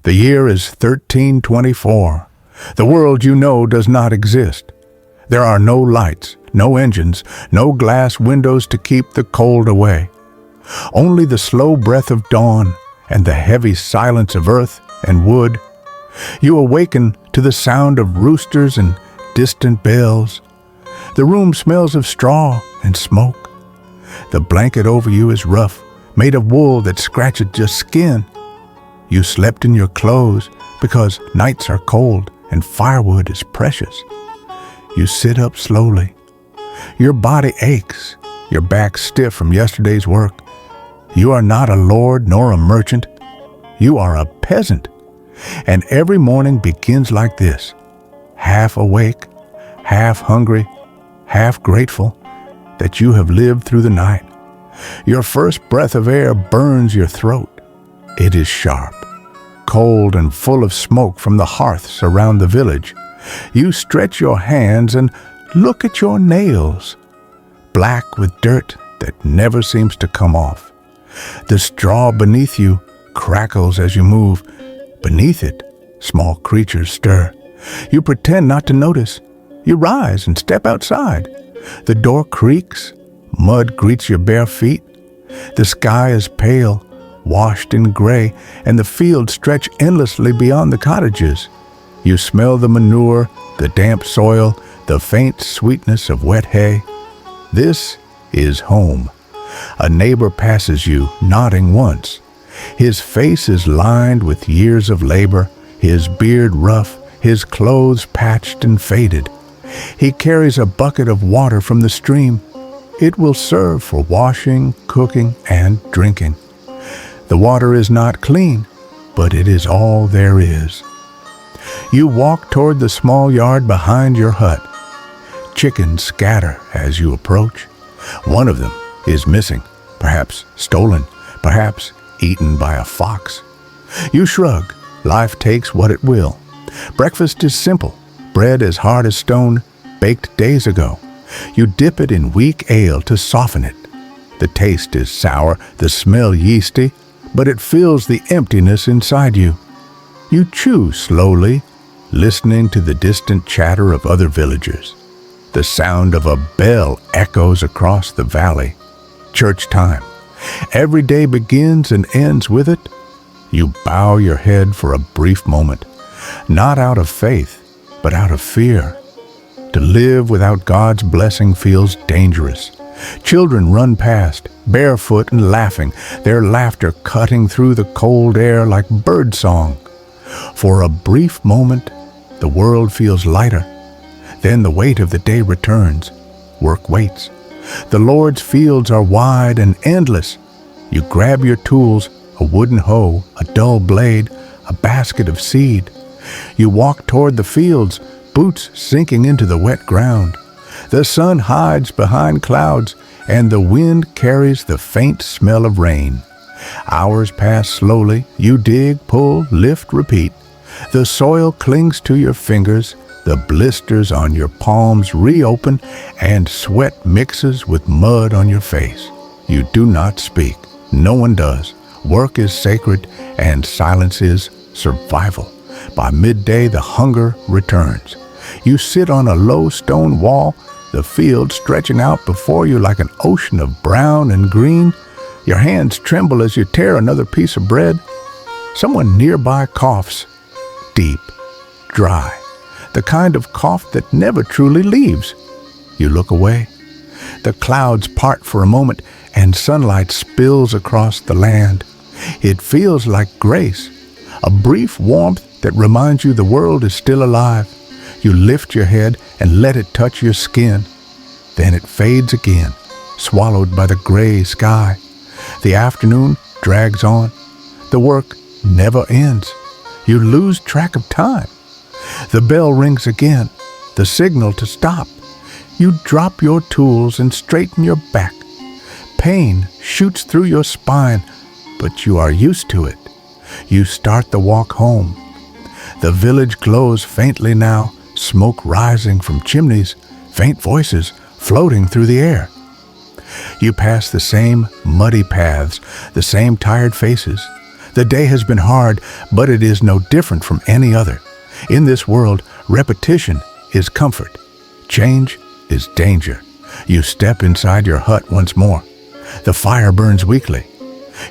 The year is 1324. The world you know does not exist. There are no lights, no engines, no glass windows to keep the cold away. Only the slow breath of dawn and the heavy silence of earth and wood. You awaken to the sound of roosters and distant bells. The room smells of straw and smoke. The blanket over you is rough, made of wool that scratches your skin. You slept in your clothes because nights are cold and firewood is precious. You sit up slowly. Your body aches, your back stiff from yesterday's work. You are not a lord nor a merchant. You are a peasant. And every morning begins like this, half awake, half hungry, half grateful that you have lived through the night. Your first breath of air burns your throat. It is sharp, cold and full of smoke from the hearths around the village. You stretch your hands and look at your nails, black with dirt that never seems to come off. The straw beneath you crackles as you move. Beneath it, small creatures stir. You pretend not to notice. You rise and step outside. The door creaks. Mud greets your bare feet. The sky is pale, washed in gray, and the fields stretch endlessly beyond the cottages. You smell the manure, the damp soil, the faint sweetness of wet hay. This is home. A neighbor passes you, nodding once. His face is lined with years of labor, his beard rough, his clothes patched and faded. He carries a bucket of water from the stream. It will serve for washing, cooking, and drinking. The water is not clean, but it is all there is. You walk toward the small yard behind your hut. Chickens scatter as you approach. One of them is missing, perhaps stolen, perhaps eaten by a fox. You shrug. Life takes what it will. Breakfast is simple. Bread as hard as stone, baked days ago. You dip it in weak ale to soften it. The taste is sour, the smell yeasty, but it fills the emptiness inside you. You chew slowly, listening to the distant chatter of other villagers. The sound of a bell echoes across the valley. Church time. Every day begins and ends with it. You bow your head for a brief moment, not out of faith, but out of fear. To live without God's blessing feels dangerous. Children run past, barefoot and laughing, their laughter cutting through the cold air like birdsong. For a brief moment, the world feels lighter. Then the weight of the day returns. Work waits. The Lord's fields are wide and endless. You grab your tools, a wooden hoe, a dull blade, a basket of seed. You walk toward the fields, boots sinking into the wet ground. The sun hides behind clouds, and the wind carries the faint smell of rain. Hours pass slowly. You dig, pull, lift, repeat. The soil clings to your fingers. The blisters on your palms reopen, and sweat mixes with mud on your face. You do not speak. No one does. Work is sacred, and silence is survival. By midday, the hunger returns. You sit on a low stone wall, the field stretching out before you like an ocean of brown and green. Your hands tremble as you tear another piece of bread. Someone nearby coughs, deep, dry, the kind of cough that never truly leaves. You look away. The clouds part for a moment, and sunlight spills across the land. It feels like grace, a brief warmth that reminds you the world is still alive. You lift your head and let it touch your skin. Then it fades again, swallowed by the gray sky. The afternoon drags on. The work never ends. You lose track of time. The bell rings again, the signal to stop. You drop your tools and straighten your back. Pain shoots through your spine, but you are used to it. You start the walk home. The village glows faintly now, smoke rising from chimneys, faint voices floating through the air. You pass the same muddy paths, the same tired faces. The day has been hard, but it is no different from any other. In this world, repetition is comfort. Change is danger. You step inside your hut once more. The fire burns weakly.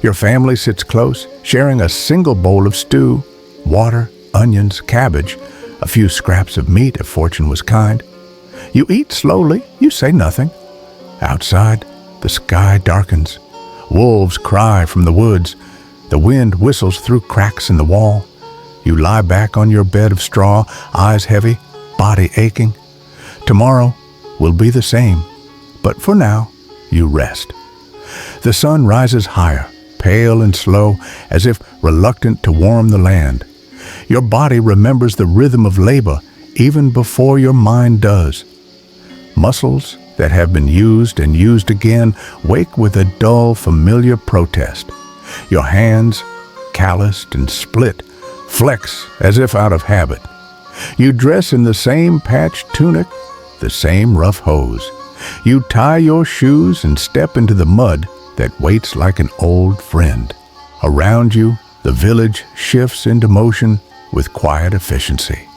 Your family sits close, sharing a single bowl of stew, water, onions, cabbage, a few scraps of meat if fortune was kind. You eat slowly, you say nothing. Outside, the sky darkens. Wolves cry from the woods. The wind whistles through cracks in the wall. You lie back on your bed of straw, eyes heavy, body aching. Tomorrow will be the same, but for now, you rest. The sun rises higher, pale and slow, as if reluctant to warm the land. Your body remembers the rhythm of labor even before your mind does. Muscles that have been used and used again wake with a dull, familiar protest. Your hands, calloused and split, flex as if out of habit. You dress in the same patched tunic, the same rough hose. You tie your shoes and step into the mud that waits like an old friend. Around you, the village shifts into motion with quiet efficiency.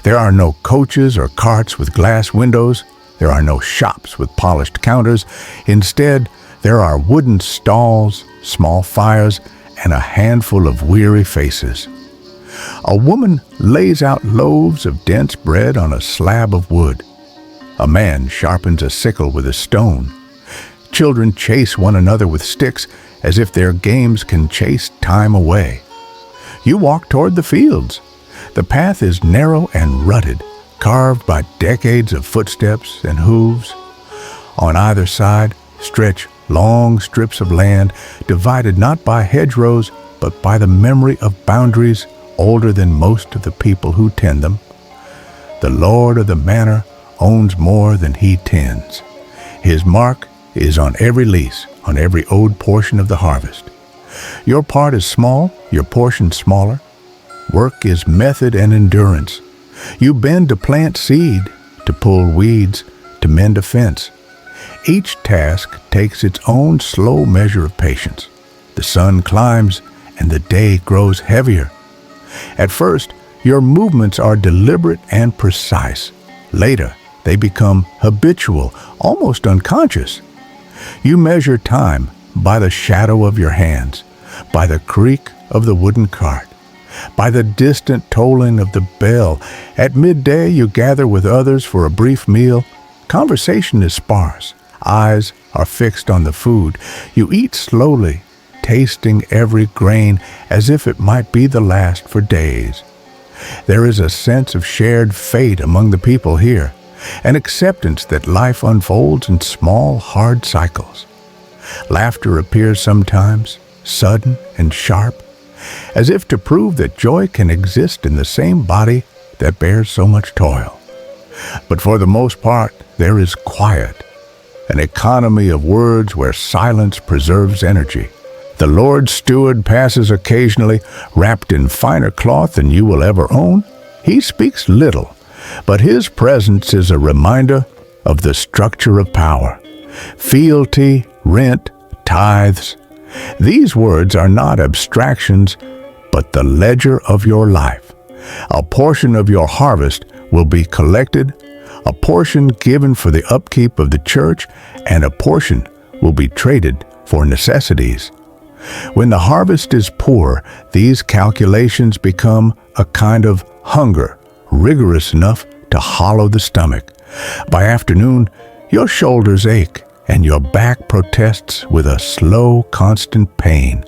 There are no coaches or carts with glass windows. There are no shops with polished counters. Instead, there are wooden stalls, small fires, and a handful of weary faces. A woman lays out loaves of dense bread on a slab of wood. A man sharpens a sickle with a stone. Children chase one another with sticks as if their games can chase time away. You walk toward the fields. The path is narrow and rutted, carved by decades of footsteps and hooves. On either side stretch long strips of land divided not by hedgerows but by the memory of boundaries older than most of the people who tend them. The lord of the manor owns more than he tends. His mark is on every lease, on every owed portion of the harvest. Your part is small, your portion smaller. Work is method and endurance. You bend to plant seed, to pull weeds, to mend a fence. Each task takes its own slow measure of patience. The sun climbs and the day grows heavier. At first, your movements are deliberate and precise. Later, they become habitual, almost unconscious. You measure time by the shadow of your hands, by the creak of the wooden cart, by the distant tolling of the bell. At midday, you gather with others for a brief meal. Conversation is sparse. Eyes are fixed on the food. You eat slowly, tasting every grain as if it might be the last for days. There is a sense of shared fate among the people here, an acceptance that life unfolds in small, hard cycles. Laughter appears sometimes, sudden and sharp, as if to prove that joy can exist in the same body that bears so much toil. But for the most part, there is quiet, an economy of words where silence preserves energy. The Lord's steward passes occasionally, wrapped in finer cloth than you will ever own. He speaks little, but his presence is a reminder of the structure of power. Fealty, rent, tithes. These words are not abstractions, but the ledger of your life. A portion of your harvest will be collected, a portion given for the upkeep of the church, and a portion will be traded for necessities. When the harvest is poor, these calculations become a kind of hunger, rigorous enough to hollow the stomach. By afternoon, your shoulders ache and your back protests with a slow, constant pain.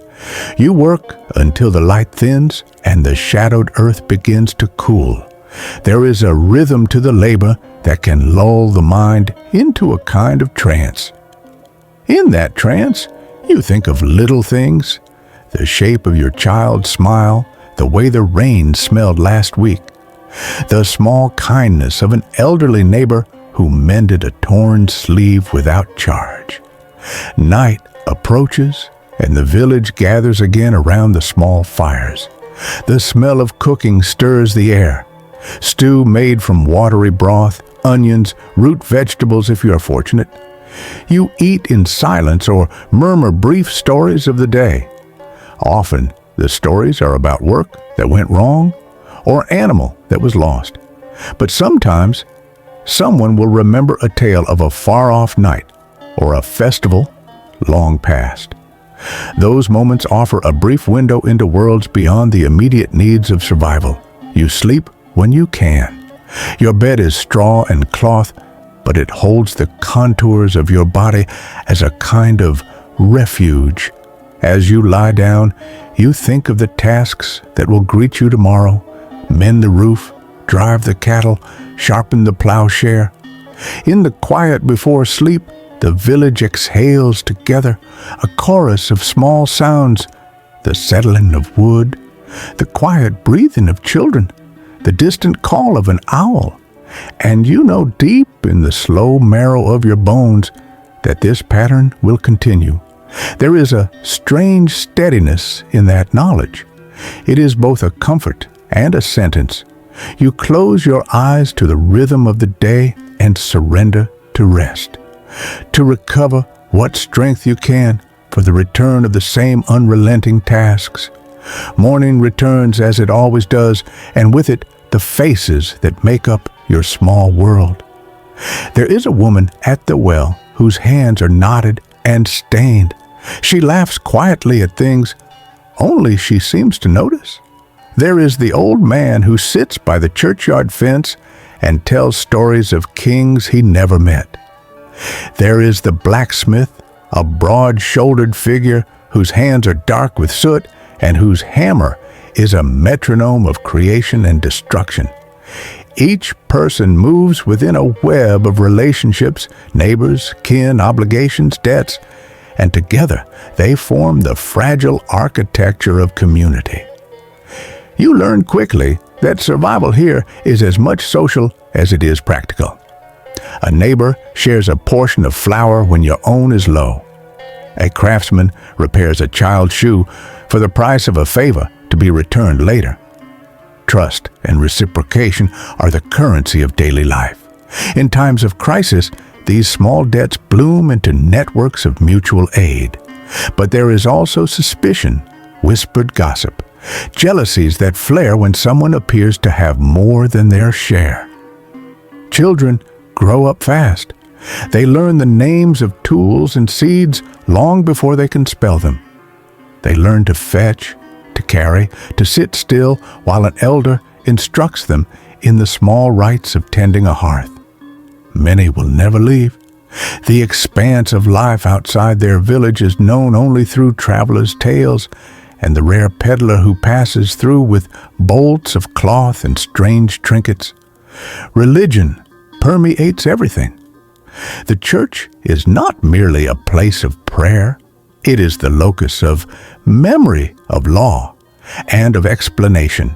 You work until the light thins and the shadowed earth begins to cool. There is a rhythm to the labor that can lull the mind into a kind of trance. In that trance, you think of little things, the shape of your child's smile, the way the rain smelled last week, the small kindness of an elderly neighbor who mended a torn sleeve without charge. Night approaches, and the village gathers again around the small fires. The smell of cooking stirs the air. Stew made from watery broth, onions, root vegetables if you are fortunate. You eat in silence or murmur brief stories of the day. Often, the stories are about work that went wrong or animal that was lost. But sometimes, someone will remember a tale of a far-off night or a festival long past. Those moments offer a brief window into worlds beyond the immediate needs of survival. You sleep when you can. Your bed is straw and cloth, but it holds the contours of your body as a kind of refuge. As you lie down, you think of the tasks that will greet you tomorrow: mend the roof, drive the cattle, sharpen the plowshare. In the quiet before sleep, the village exhales together, a chorus of small sounds: the settling of wood, the quiet breathing of children, the distant call of an owl. And you know deep in the slow marrow of your bones that this pattern will continue. There is a strange steadiness in that knowledge. It is both a comfort and a sentence. You close your eyes to the rhythm of the day and surrender to rest, to recover what strength you can for the return of the same unrelenting tasks. Morning returns as it always does, and with it the faces that make up your small world. There is a woman at the well whose hands are knotted and stained. She laughs quietly at things only she seems to notice. There is the old man who sits by the churchyard fence and tells stories of kings he never met. There is the blacksmith, a broad-shouldered figure whose hands are dark with soot and whose hammer is a metronome of creation and destruction. Each person moves within a web of relationships, neighbors, kin, obligations, debts, and together they form the fragile architecture of community. You learn quickly that survival here is as much social as it is practical. A neighbor shares a portion of flour when your own is low. A craftsman repairs a child's shoe for the price of a favor to be returned later. Trust and reciprocation are the currency of daily life. In times of crisis, these small debts bloom into networks of mutual aid. But there is also suspicion, whispered gossip, jealousies that flare when someone appears to have more than their share. Children grow up fast. They learn the names of tools and seeds long before they can spell them. They learn to fetch, to carry, to sit still while an elder instructs them in the small rites of tending a hearth. Many will never leave. The expanse of life outside their village is known only through travelers' tales and the rare peddler who passes through with bolts of cloth and strange trinkets. Religion permeates everything. The church is not merely a place of prayer. It is the locus of memory of law and of explanation.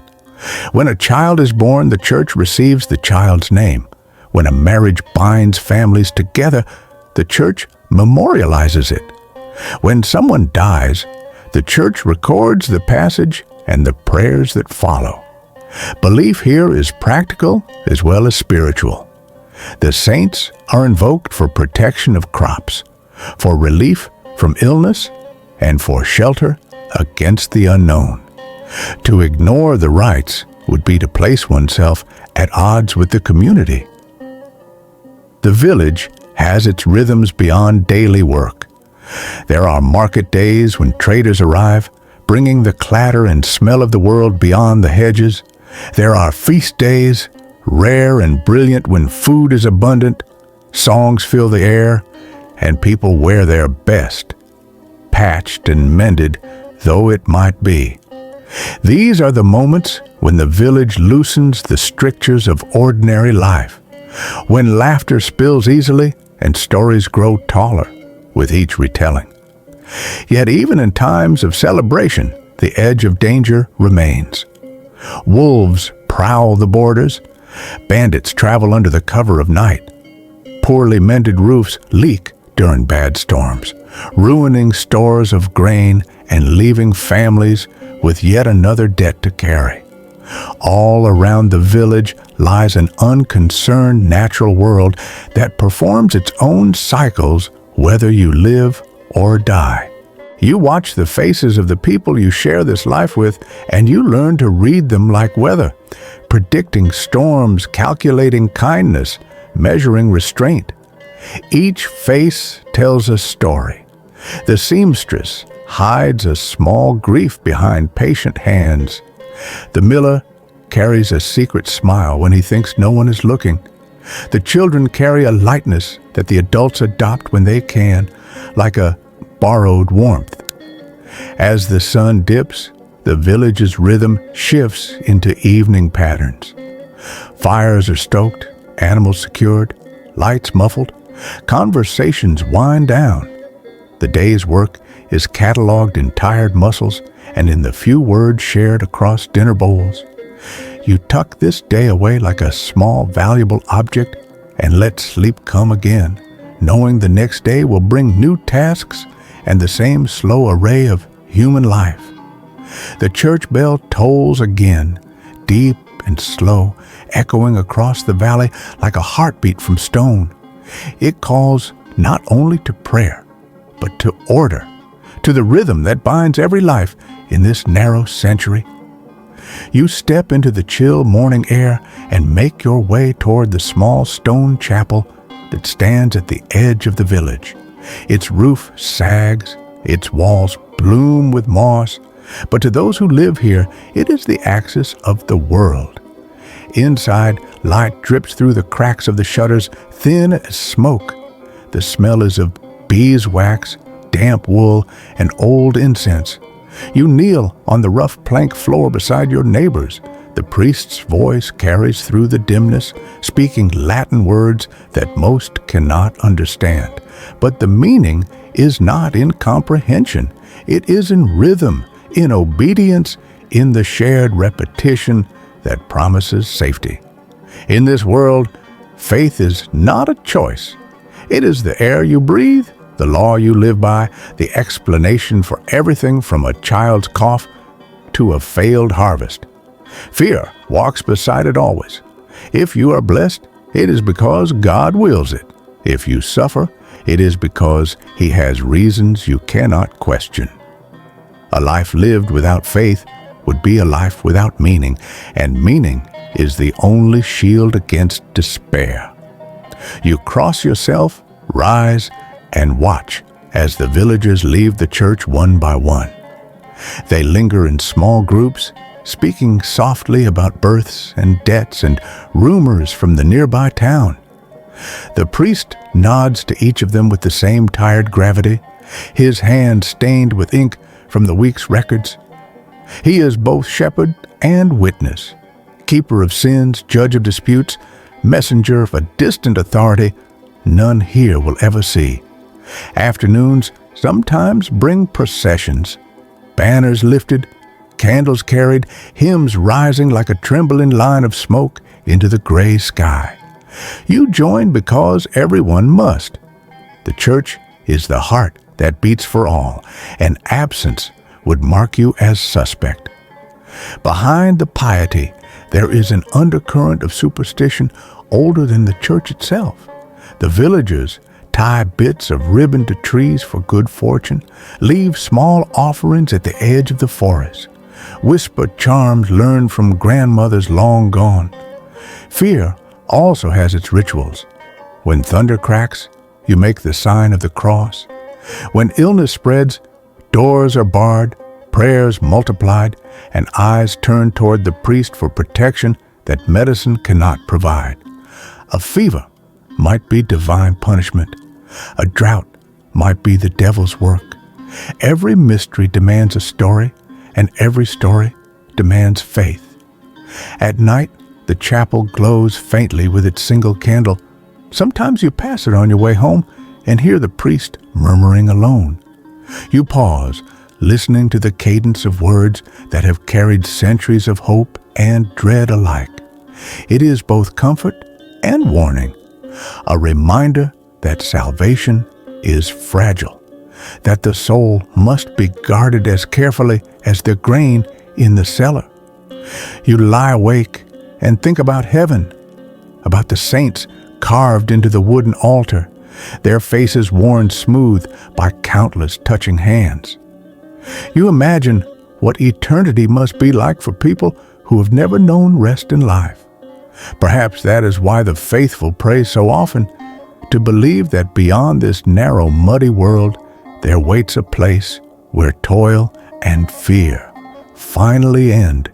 When a child is born, the church receives the child's name. When a marriage binds families together, the church memorializes it. When someone dies, the church records the passage and the prayers that follow. Belief here is practical as well as spiritual. The saints are invoked for protection of crops, for relief from illness, and for shelter against the unknown. To ignore the rites would be to place oneself at odds with the community. The village has its rhythms beyond daily work. There are market days when traders arrive, bringing the clatter and smell of the world beyond the hedges. There are feast days, rare and brilliant when food is abundant, songs fill the air, and people wear their best, patched and mended though it might be. These are the moments when the village loosens the strictures of ordinary life, when laughter spills easily and stories grow taller with each retelling. Yet even in times of celebration, the edge of danger remains. Wolves prowl the borders. Bandits travel under the cover of night. Poorly mended roofs leak during bad storms, ruining stores of grain and leaving families with yet another debt to carry. All around the village lies an unconcerned natural world that performs its own cycles whether you live or die. You watch the faces of the people you share this life with, and you learn to read them like weather, predicting storms, calculating kindness, measuring restraint. Each face tells a story. The seamstress hides a small grief behind patient hands. The miller carries a secret smile when he thinks no one is looking. The children carry a lightness that the adults adopt when they can, like a borrowed warmth. As the sun dips, the village's rhythm shifts into evening patterns. Fires are stoked, animals secured, lights muffled, conversations wind down. The day's work is cataloged in tired muscles and in the few words shared across dinner bowls. You tuck this day away like a small, valuable object and let sleep come again, knowing the next day will bring new tasks and the same slow array of human life. The church bell tolls again, deep and slow, echoing across the valley like a heartbeat from stone. It calls not only to prayer, but to order, to the rhythm that binds every life in this narrow century. You step into the chill morning air and make your way toward the small stone chapel that stands at the edge of the village. Its roof sags, its walls bloom with moss, but to those who live here, it is the axis of the world. Inside, light drips through the cracks of the shutters, thin as smoke. The smell is of beeswax, damp wool, and old incense. You kneel on the rough plank floor beside your neighbors. The priest's voice carries through the dimness, speaking Latin words that most cannot understand. But the meaning is not in comprehension. It is in rhythm, in obedience, in the shared repetition that promises safety. In this world, faith is not a choice. It is the air you breathe, the law you live by, the explanation for everything from a child's cough to a failed harvest. Fear walks beside it always. If you are blessed, it is because God wills it. If you suffer, it is because He has reasons you cannot question. A life lived without faith would be a life without meaning, and meaning is the only shield against despair. You cross yourself, rise, and watch as the villagers leave the church one by one. They linger in small groups, speaking softly about births and debts and rumors from the nearby town. The priest nods to each of them with the same tired gravity, his hand stained with ink from the week's records. He is both shepherd and witness, keeper of sins, judge of disputes, messenger of a distant authority none here will ever see. Afternoons sometimes bring processions, banners lifted, candles carried, hymns rising like a trembling line of smoke into the gray sky. You join because everyone must. The church is the heart that beats for all, and absence would mark you as suspect. Behind the piety, there is an undercurrent of superstition older than the church itself. The villagers tie bits of ribbon to trees for good fortune, leave small offerings at the edge of the forest, whisper charms learned from grandmothers long gone. Fear also has its rituals. When thunder cracks, you make the sign of the cross. When illness spreads, doors are barred, prayers multiplied, and eyes turn toward the priest for protection that medicine cannot provide. A fever might be divine punishment. A drought might be the devil's work. Every mystery demands a story, and every story demands faith. At night, the chapel glows faintly with its single candle. Sometimes you pass it on your way home and hear the priest murmuring alone. You pause, listening to the cadence of words that have carried centuries of hope and dread alike. It is both comfort and warning, a reminder that salvation is fragile, that the soul must be guarded as carefully as the grain in the cellar. You lie awake and think about heaven, about the saints carved into the wooden altar, their faces worn smooth by countless touching hands. You imagine what eternity must be like for people who have never known rest in life. Perhaps that is why the faithful pray so often, to believe that beyond this narrow, muddy world, there waits a place where toil and fear finally end.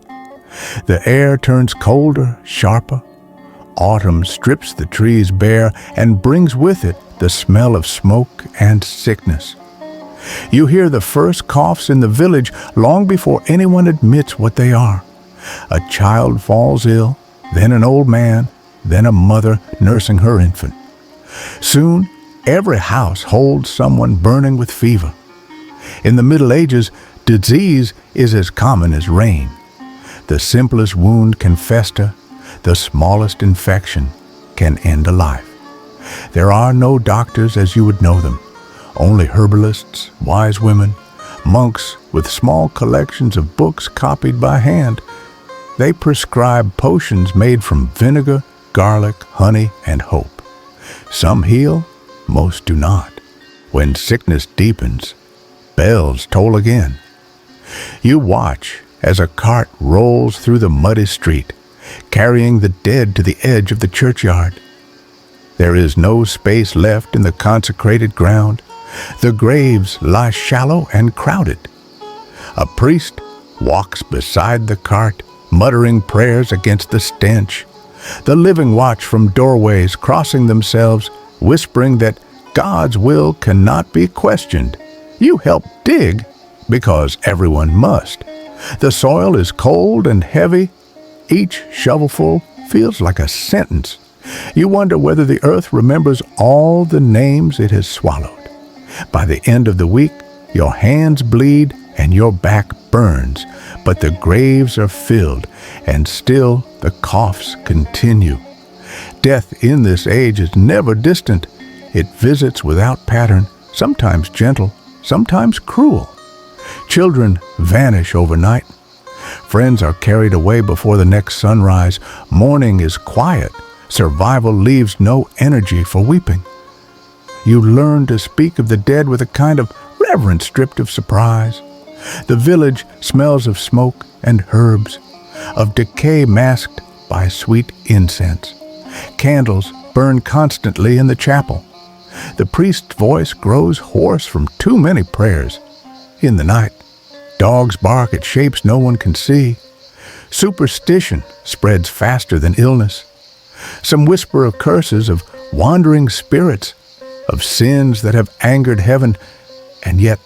The air turns colder, sharper. Autumn strips the trees bare and brings with it the smell of smoke and sickness. You hear the first coughs in the village long before anyone admits what they are. A child falls ill, then an old man, then a mother nursing her infant. Soon, every house holds someone burning with fever. In the Middle Ages, disease is as common as rain. The simplest wound can fester, the smallest infection can end a life. There are no doctors as you would know them, only herbalists, wise women, monks with small collections of books copied by hand. They prescribe potions made from vinegar, garlic, honey, and hope. Some heal, most do not. When sickness deepens, bells toll again. You watch as a cart rolls through the muddy street, carrying the dead to the edge of the churchyard. There is no space left in the consecrated ground. The graves lie shallow and crowded. A priest walks beside the cart, muttering prayers against the stench. The living watch from doorways, crossing themselves, whispering that God's will cannot be questioned. You help dig because everyone must. The soil is cold and heavy. Each shovelful feels like a sentence. You wonder whether the earth remembers all the names it has swallowed. By the end of the week, your hands bleed and your back burns, but the graves are filled, and still the coughs continue. Death in this age is never distant. It visits without pattern, sometimes gentle, sometimes cruel. Children vanish overnight. Friends are carried away before the next sunrise. Mourning is quiet. Survival leaves no energy for weeping. You learn to speak of the dead with a kind of reverent stripped of surprise. The village smells of smoke and herbs, of decay masked by sweet incense. Candles burn constantly in the chapel. The priest's voice grows hoarse from too many prayers. In the night, dogs bark at shapes no one can see. Superstition spreads faster than illness. Some whisper of curses, of wandering spirits, of sins that have angered heaven, and yet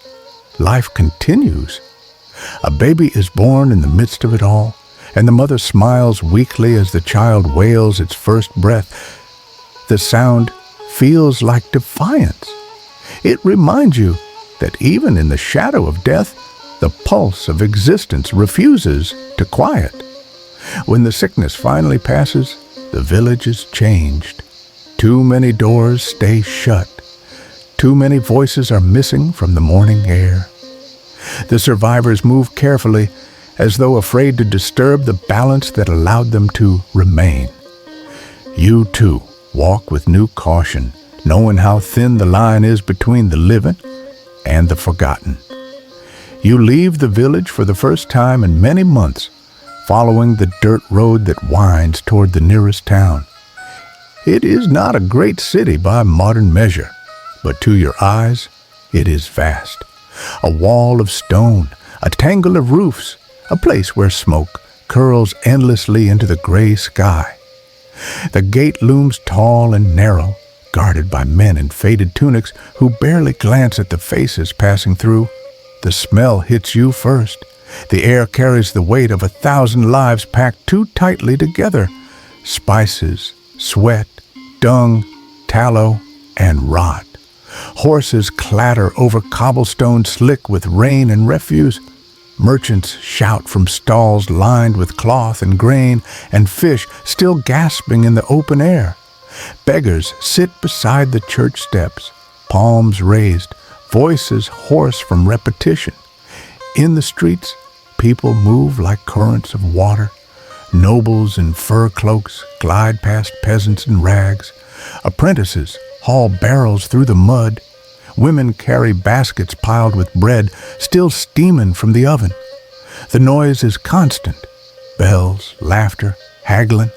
life continues. A baby is born in the midst of it all, and the mother smiles weakly as the child wails its first breath. The sound feels like defiance. It reminds you that even in the shadow of death, the pulse of existence refuses to quiet. When the sickness finally passes, the village is changed. Too many doors stay shut. Too many voices are missing from the morning air. The survivors move carefully, as though afraid to disturb the balance that allowed them to remain. You, too, walk with new caution, knowing how thin the line is between the living and the forgotten. You leave the village for the first time in many months, following the dirt road that winds toward the nearest town. It is not a great city by modern measure, but to your eyes, it is vast. A wall of stone, a tangle of roofs, a place where smoke curls endlessly into the gray sky. The gate looms tall and narrow, guarded by men in faded tunics who barely glance at the faces passing through. The smell hits you first. The air carries the weight of 1,000 lives packed too tightly together. Spices, sweat, dung, tallow, and rot. Horses clatter over cobblestones slick with rain and refuse. Merchants shout from stalls lined with cloth and grain, and fish still gasping in the open air. Beggars sit beside the church steps, palms raised, voices hoarse from repetition. In the streets, people move like currents of water. Nobles in fur cloaks glide past peasants in rags. Apprentices haul barrels through the mud. Women carry baskets piled with bread still steaming from the oven. The noise is constant. Bells, laughter, haggling,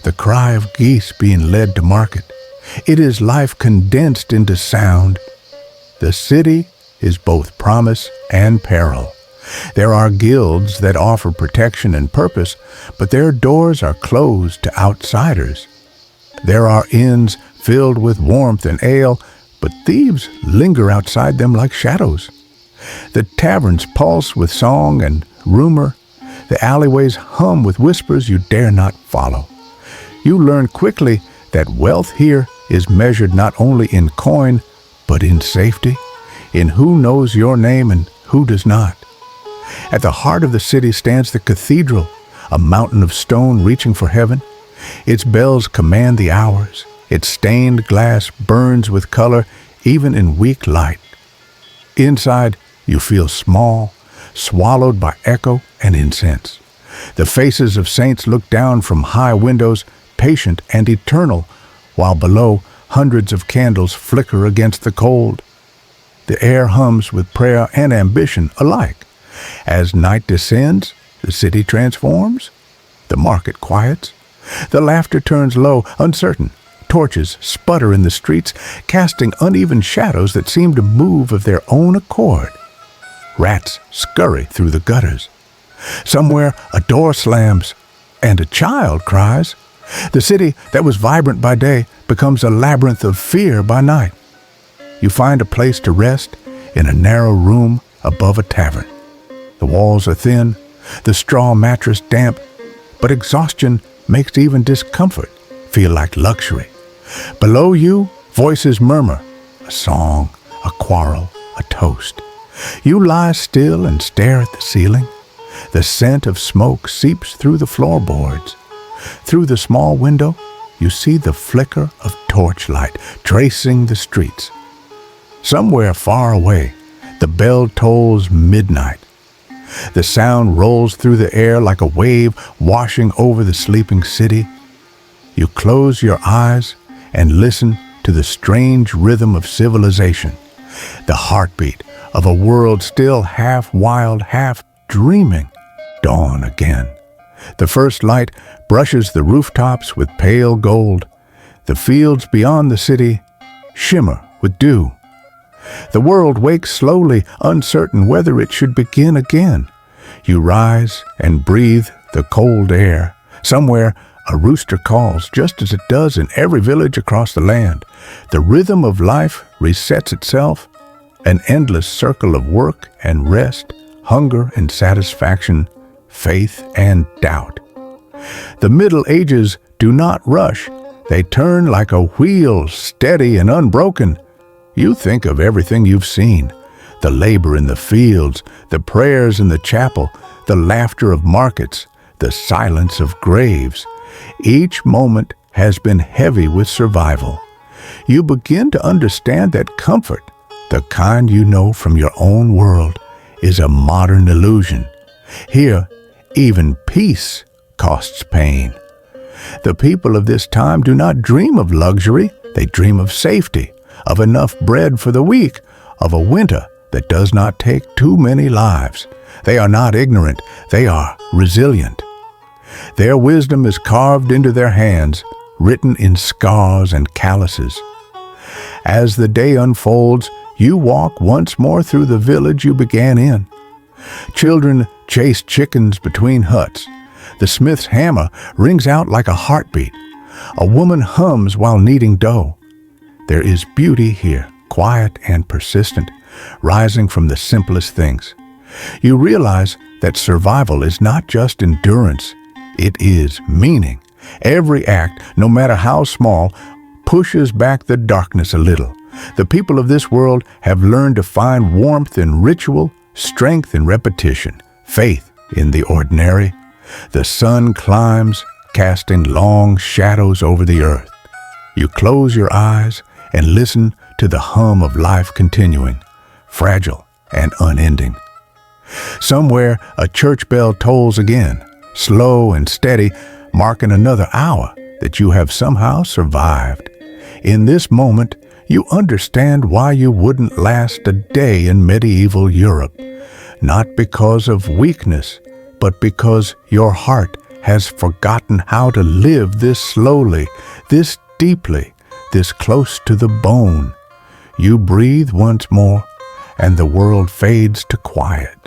the cry of geese being led to market. It is life condensed into sound. The city is both promise and peril. There are guilds that offer protection and purpose, but their doors are closed to outsiders. There are inns filled with warmth and ale, but thieves linger outside them like shadows. The taverns pulse with song and rumor. The alleyways hum with whispers you dare not follow. You learn quickly that wealth here is measured not only in coin, but in safety, in who knows your name and who does not. At the heart of the city stands the cathedral, a mountain of stone reaching for heaven. Its bells command the hours. Its stained glass burns with color even in weak light. Inside, you feel small, swallowed by echo and incense. The faces of saints look down from high windows, patient and eternal, while below hundreds of candles flicker against the cold. The air hums with prayer and ambition alike. As night descends, the city transforms. The market quiets. The laughter turns low, uncertain. Torches sputter in the streets, casting uneven shadows that seem to move of their own accord. Rats scurry through the gutters. Somewhere a door slams, and a child cries. The city that was vibrant by day becomes a labyrinth of fear by night. You find a place to rest in a narrow room above a tavern. The walls are thin, the straw mattress damp, but exhaustion makes even discomfort feel like luxury. Below you, voices murmur, a song, a quarrel, a toast. You lie still and stare at the ceiling. The scent of smoke seeps through the floorboards. Through the small window, you see the flicker of torchlight tracing the streets. Somewhere far away, the bell tolls midnight. The sound rolls through the air like a wave washing over the sleeping city. You close your eyes and listen to the strange rhythm of civilization, the heartbeat of a world still half wild, half dreaming. Dawn again. The first light brushes the rooftops with pale gold. The fields beyond the city shimmer with dew. The world wakes slowly, uncertain whether it should begin again. You rise and breathe the cold air. Somewhere, a rooster calls, just as it does in every village across the land. The rhythm of life resets itself, an endless circle of work and rest, hunger and satisfaction, faith and doubt. The Middle Ages do not rush. They turn like a wheel, steady and unbroken. You think of everything you've seen, the labor in the fields, the prayers in the chapel, the laughter of markets, the silence of graves. Each moment has been heavy with survival. You begin to understand that comfort, the kind you know from your own world, is a modern illusion. Here, even peace costs pain. The people of this time do not dream of luxury, they dream of safety, of enough bread for the week, of a winter that does not take too many lives. They are not ignorant, they are resilient. Their wisdom is carved into their hands, written in scars and calluses. As the day unfolds, you walk once more through the village you began in. Children chase chickens between huts. The smith's hammer rings out like a heartbeat. A woman hums while kneading dough. There is beauty here, quiet and persistent, rising from the simplest things. You realize that survival is not just endurance, it is meaning. Every act, no matter how small, pushes back the darkness a little. The people of this world have learned to find warmth in ritual, strength in repetition, faith in the ordinary. The sun climbs, casting long shadows over the earth. You close your eyes and listen to the hum of life continuing, fragile and unending. Somewhere a church bell tolls again, slow and steady, marking another hour that you have somehow survived. In this moment, You understand why you wouldn't last a day in medieval Europe, not because of weakness, but because your heart has forgotten how to live this slowly, this deeply, this close to the bone. You breathe once more, and the world fades to quiet.